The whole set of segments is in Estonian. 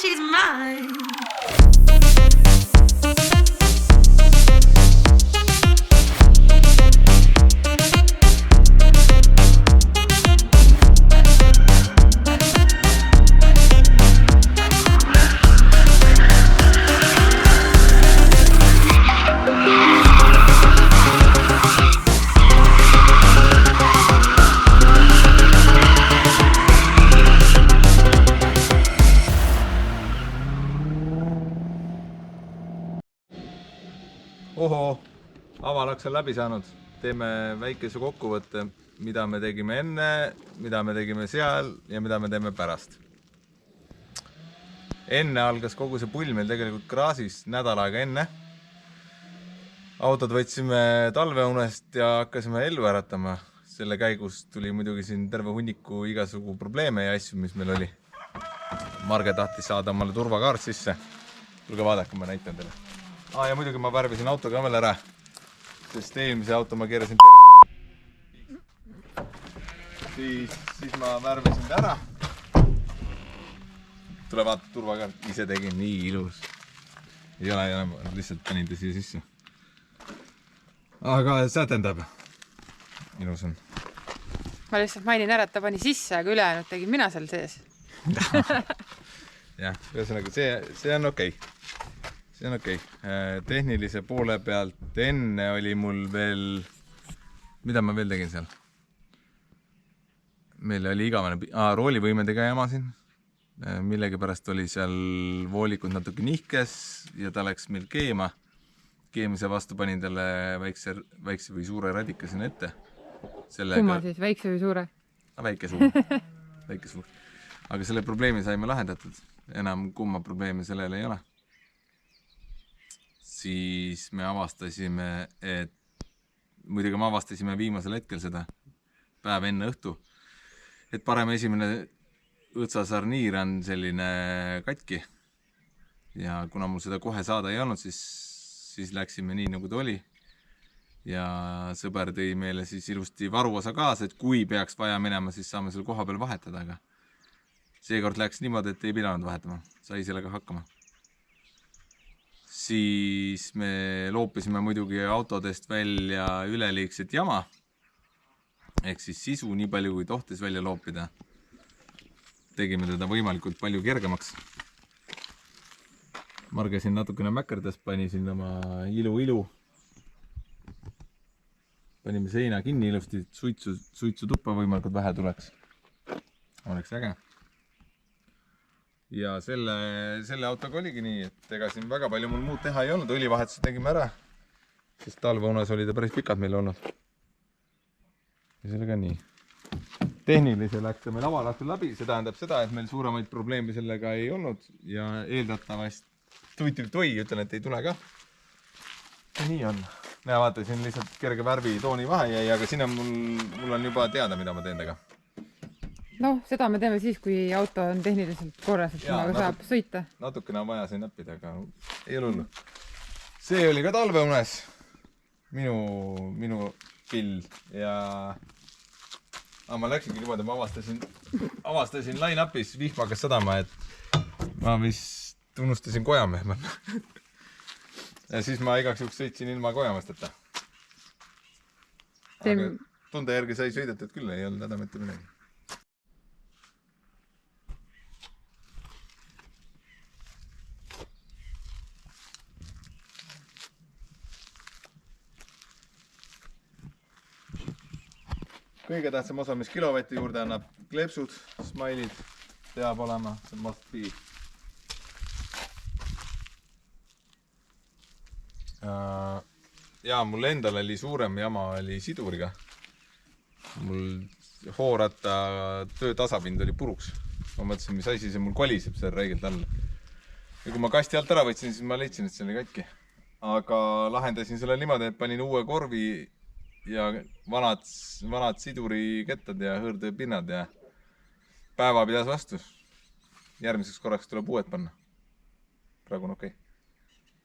she's mine. Ohoo, avalaks on läbi saanud. Teeme väikese kokkuvõtte, mida me tegime enne, mida me tegime seal ja mida me teeme pärast. Enne algas kogu see pull meil tegelikult kraasis nädal aega enne. Autod võtsime talveunest ja hakkasime ellu äratama. Selle käigus tuli muidugi siin terve hunniku igasugu probleeme ja asju, mis meil oli. Marge tahtis saada omale turvakaart sisse. Tulge vaadake, ma näitan teile. Ja muidugi ma värvisin auto ka veel ära, sest eelmise auto ma keerasin perset. Siis ma värvisin ta ära. Tule vaata turvakaart, ise tegin nii ilus. Ei ole, lihtsalt panin ta siia sisse. Aga sätendab. Ilus on. Ma lihtsalt mainin ära, et ta pani sisse, aga ülejäänud tegin mina seal sees. Jah, ühesõnaga see on okei. See on okei. Tehnilise poole pealt enne oli mul veel... Mida ma veel tegin seal? Meil oli igavene... roolivõimedega jamasin. Millegi pärast oli seal voolikud natuke nihkes ja ta läks meil keema. Keemise vastu panin talle väikse või suure radika sinna ette. Kumma siis? Väikse või suure? Väike suur. Aga selle probleemi saime lahendatud. Enam kumma probleemi sellele ei ole. Siis me avastasime, et muidugi me avastasime viimasel hetkel seda päev enne õhtu, et parem esimene õtsasarniir on selline katki. Ja kuna mul seda kohe saada ei olnud, siis läksime nii, nagu ta oli. Ja sõber tõi meile siis ilusti varuosa kaasa, et kui peaks vaja minema, siis saame selle koha peal vahetada. Aga seekord läks niimoodi, et ei pidanud vahetama. Sai sellega hakkama. Siis me loopisime muidugi autodest välja üleliigset jama. Ehk siis sisu nii palju, kui tohtis välja loopida. Tegime teda võimalikult palju kergemaks. Marge siin natukene mäkerdas, pani siin oma ilu. Panime seina kinni ilusti, suitsu tuppa võimalikult vähe tuleks. Oleks äge. Ja selle autoga oligi nii, et ega siin väga palju mul muud teha ei olnud. Õlivahetuse tegime ära, sest talveunes oli ta päris pikalt meil olnud. Ja sellega nii. Tehnilise läks meil avalahtul läbi. See tähendab seda, et meil suuremaid probleeme sellega ei olnud. Ja eeldatavast toi, ütlen, et ei tule ka. Ja nii on. Näe, vaata, siin lihtsalt kerge värvi tooni vahe jäi, aga siin on mul on juba teada, mida ma teen tega. No, seda me teeme siis, kui auto on tehniliselt korras, et sinuga saab sõita. Natukene on vaja siin näppida, aga ei ole hullu. See oli ka talveunes minu pill ja ma läksingi niimoodi, ma avastasin line-upis vihmakas sadama, et ma vist unustasin kojamehma. Ja siis ma igaks juhuks sõitsin ilma kojamasteta. Aga tunde järgi sai sõidetud küll, ei olnud häda mitte midagi. Kõige tähtsam osa, mis kilovati juurde annab, kleepsud, smailid peab olema, see must be. Ja mul endal oli suurem jama oli siduriga. Mul hoorata töö tasapind oli puruks. Ma mõtlesin, mis asi see mul koliseb seal räigelt all. Ja kui ma kasti alt ära võtsin, siis ma leidsin, et see oli katki. Aga lahendasin selle niimoodi, et panin uue korvi ja vanad sidurikettad ja hõõrdepinnad ja päeva pidas vastu. Järgmiseks korraks tuleb uued panna. Praegu on okei.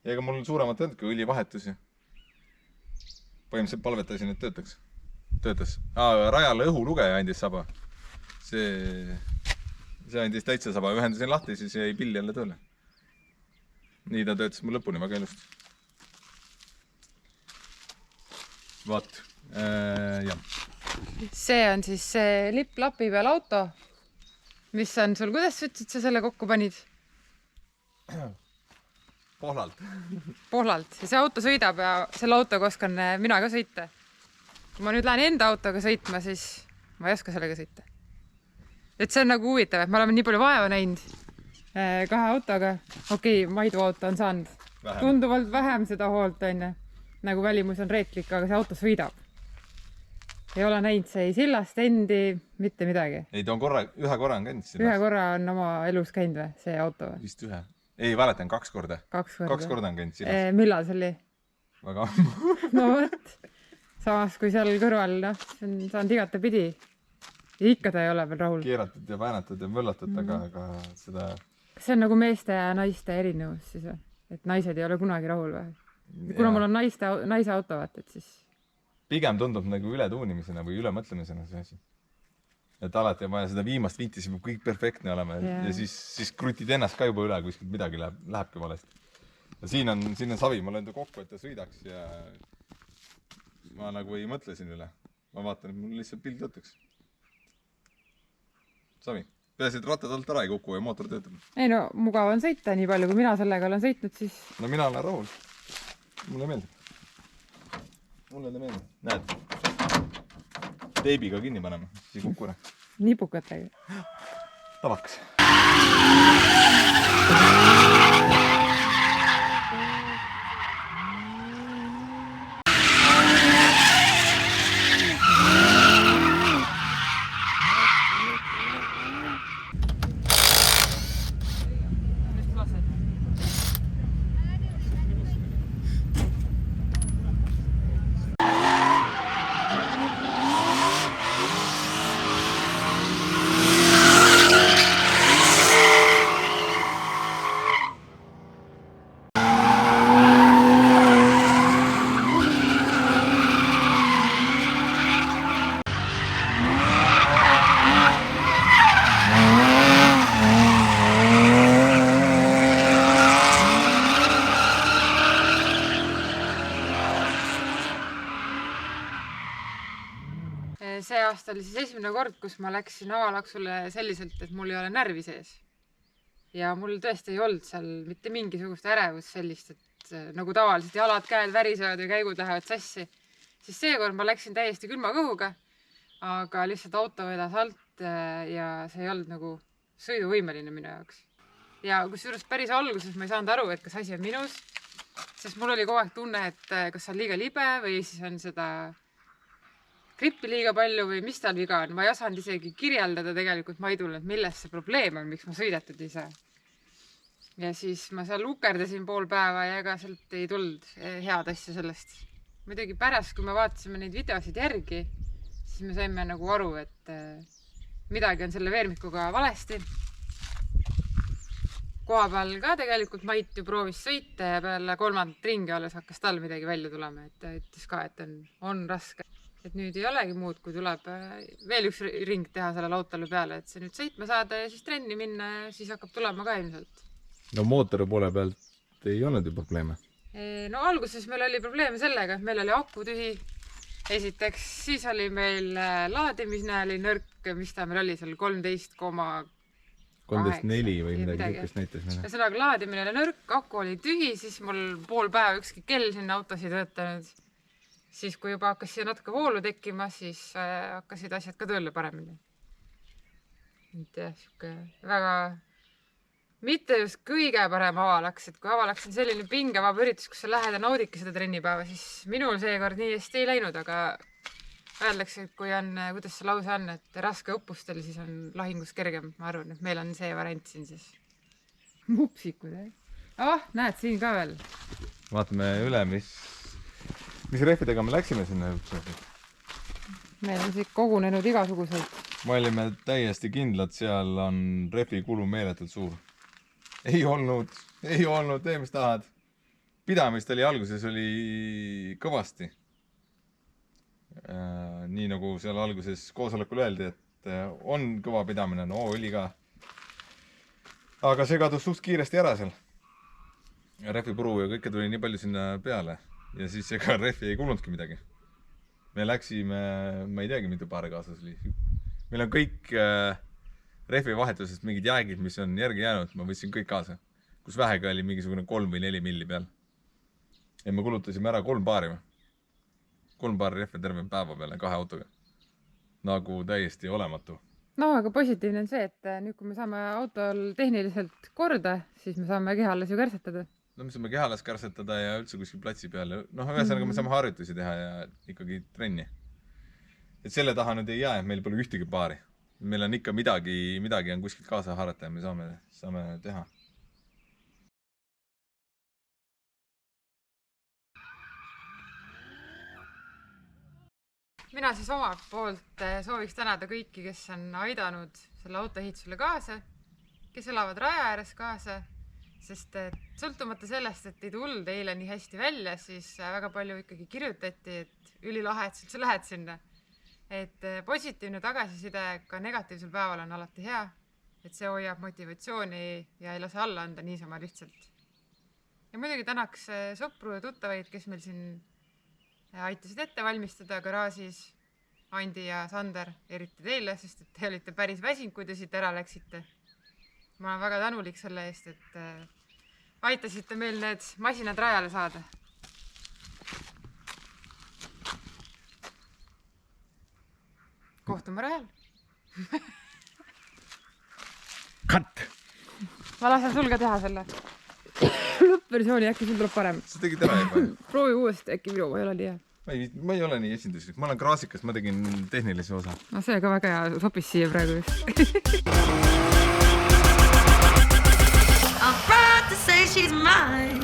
Ja ega mul suuremat öeldki õlivahetusi. Põhimõtteliselt palvetasin, et töötas. Rajale õhulugeja andis saba. See see andis täitsa saba, ühendasin lahti, siis jäi pill jälle tööle. Nii ta töötas mul lõpuni väga ilusti. Vaat, jah. See on siis see lipp-lapi peal auto. Mis on sul, kuidas sa ütlesid, sa selle kokku panid? Pohlalt. Pohlalt. Ja see auto sõidab ja selle autoga oskan mina ka sõita. Kui ma nüüd lähen enda autoga sõitma, siis ma ei oska sellega sõita. Et see on nagu huvitav, et me oleme nii palju vaeva näinud 2 autoga. Okei, Maidu auto on saanud tunduvalt vähem seda hoolt, on. Nagu välimus on reetlik, aga see auto sõidab. Ei ole näinud see ei sillast endi, mitte midagi. Ei, ta on ühe korra on käinud sillast. Ühe korra on oma elus käinud või, see auto või? Vist ühe. Ei, valetan 2 korda. 2 korda on käinud sillast. Millal see oli? Väga no võt. Samas kui seal kõrval, see on saanud igate pidi. Ja ikka ta ei ole veel rahul. Keeratud ja väänatud ja möllatud, aga seda... Kas see on nagu meeste ja naiste erinevus siis või? Et naised ei ole kunagi rahul või? Kuna mul on naise auto, et siis... Pigem tundub nagu ületuunimisena või ülemõtlemisena see asi. Et alati on vaja seda viimast vinti, see peab kõik perfektne olema ja siis krutid ennast ka juba üle, kuskilt midagi lähebki valesti. Ja siin on savi, ma löön ta kokku, et ta sõidaks ja ma nagu ei mõtle siin üle. Ma vaatan, et mul lihtsalt pild võtaks. Savi. Peaasi, et rattad alt ära ei kuku ja mootor töötab. Ei no, mugav on sõita, nii palju kui mina sellega olen sõitnud, siis... No mina olen rahul. Mulle meeldib. Mulle ta meeldib. Näed, teibiga kinni paneme, siis ei kuku ära. Nipukatega. Tavakas. See aasta oli siis esimene kord, kus ma läksin avalaksule selliselt, et mul ei ole närvi sees. Ja mul tõesti ei olnud seal mitte mingisugust ärevust sellist, et nagu tavaliselt jalad, käed värisevad ja käigud lähevad sassi. Siis seekord ma läksin täiesti külma kõhuga, aga lihtsalt auto vedas alt ja see ei olnud nagu sõiduvõimeline minu jaoks. Ja kusjuures päris alguses ma ei saanud aru, et kas asi on minus, sest mul oli kogu aeg tunne, et kas on liiga libe või siis on seda grippi liiga palju või mis tal viga on. Ma ei osanud isegi kirjeldada tegelikult Maidule, et milles see probleem on, miks ma sõidetud ei saa. Ja siis ma seal ukerdasin pool päeva ja ega sealt ei tulnud head asja sellest. Muidugi pärast, kui me vaatasime neid videosid järgi, siis me saime nagu aru, et midagi on selle veermikuga valesti. Koha peal ka tegelikult Mait ju proovis sõita ja peale 3. ringi alles hakkas tal midagi välja tulema, et ta ütles ka, et on raske. Et nüüd ei olegi muud, kui tuleb veel üks ring teha sellele autole peale, et see nüüd sõitma saada ja siis trenni minna ja siis hakkab tulema ka ilmselt. No mootori poole pealt ei olnud ju probleeme? No alguses meil oli probleeme sellega, et meil oli aku tühi. Esiteks, siis oli meil laadimine oli nõrk, mis ta meil oli seal 13,4 või midagi niisugust näitas meile. Ühesõnaga laadimine oli nõrk, aku oli tühi, siis mul pool päeva ükski kell sinna autosid töötanud. Siis kui juba hakkas siia natuke voolu tekkima, siis hakkasid asjad ka tööle paremini. Et jah, väga mitte just kõige parem avalaks, et kui avalaks on selline pingevaba üritus, kus sa lähed ja naudidki seda trennipäeva, siis minul seekord nii hästi ei läinud, aga öeldakse, et kui on, kuidas see lause on, et raske õppustel, siis on lahingus kergem. Ma arvan, et meil on see variant siin siis. Mupsikud, näed siin ka veel. Vaatame üle, mis rehvidega me läksime sinna üldse? Meil on siit kogunenud igasuguseid. Me olime täiesti kindlad, seal on rehvi kulu meeletult suur. Ei olnud, tee mis tahad. Pidamist oli alguses oli kõvasti. Nii nagu seal alguses koosolekul öeldi, et on kõva pidamine, no oli ka. aga see kadus suht kiiresti ära seal. Rehvipuru ja kõike tuli nii palju sinna peale ja siis ega rehvi ei kulunudki midagi. Me läksime, ma ei teagi, mitu paari kaasas oli. Meil on kõik rehvi vahetusest mingid jäägid, mis on järgi jäänud, ma võtsin kõik kaasa. Kus vähega oli mingisugune 3 või 4 milli peal. Ja me kulutasime ära 3 paari. 3 paari rehve terve päeva peale 2 autoga. Nagu täiesti olematu. No, aga positiivne on see, et nüüd kui me saame autol tehniliselt korda, siis me saame kehalas ju kärsetada. No me saame kehalas kärsetada ja üldse kuskil platsi peale. Noh, ühesõnaga me saame harjutusi teha ja ikkagi trenni. Et selle taha nüüd ei jää, et meil pole ühtegi paari. Meil on ikka midagi on kuskilt kaasa haarata ja me saame teha. Mina siis omalt poolt sooviks tänada kõiki, kes on aidanud selle autoehitusele kaasa, kes elavad raja ääres kaasa, sest sõltumata sellest, et ei tulnud eile nii hästi välja, siis väga palju ikkagi kirjutati, et ülilahe, et sa lähed sinna. Et positiivne tagasiside ka negatiivsel päeval on alati hea, et see hoiab motivatsiooni ja ei lase alla anda niisama lihtsalt. Ja muidugi tänaks sõpru ja tuttavaid, kes meil siin aitasid ette valmistada garaažis, Andi ja Sander, eriti teile, sest et te olite päris väsinud, kui te siit ära läksite. Ma olen väga tänulik selle eest, et aitasite meil need masinad rajale saada. Kohtume rajal. Cut! Ma lasen sul ka teha selle lõppversiooni, äkki sul tuleb parem. Sa tegid ära juba. Proovi uuesti, äkki minu ei ole nii hea. Ma ei ole nii esinduslik. Ma olen graasikas, ma tegin tehnilise osa. No see ka väga hea, sopis siia praegu just. I'm proud to say she's mine.